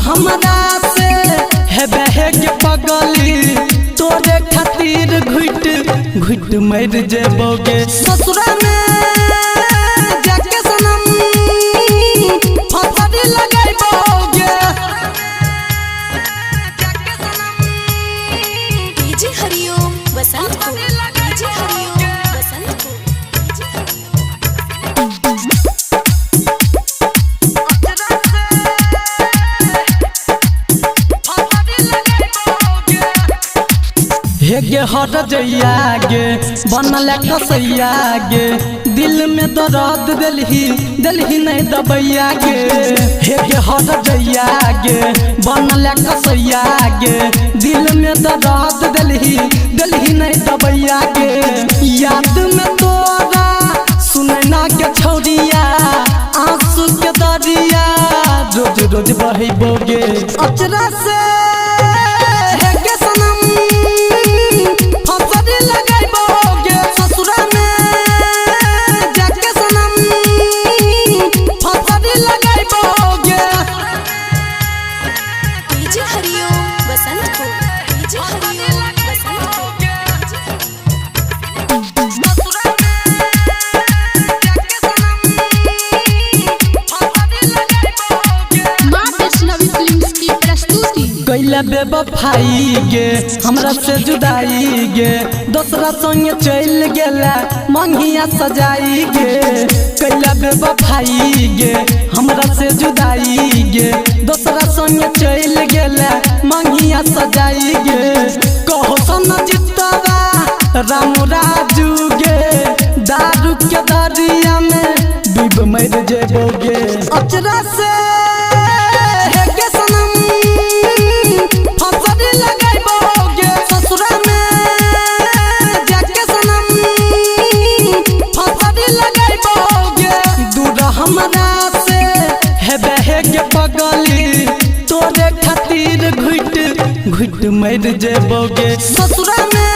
हमरा से है बहग पगली तोरे खातिर घुट घुट मर जेबोगे ससुरा में जाके सनम फसड़ी लगाइबोगे डीजे हरिओम बसंत को डीजे हरिओम बसंत को हेगे हर जइया गे बनल कसैया गे दिल में दर्द दिलही नहीं दबैया गे हेगे हर जइया गे बनल कसैया गे दिल में दर्द दिलही नहीं दबैया गे याद में तोरा सुनैना के छौरिया आंसू के दरिया रोज रोज बहैबोगे अचरा से कैला बेवफाई गे हमरा से जुदाई गे दूसरा संग चल गेला मंगिया सजाई गे कैला बेवफाई गे हमरा से जुदाई गे दूसरा संग चल गेला मंगिया सजाई गे कहो सन जितवा राम राजू गे दारू के दरिया में डूब मर जेबोगे अचरा से पगली तोरे खातिर घुट घुट मर जेबोगे ससुरा में।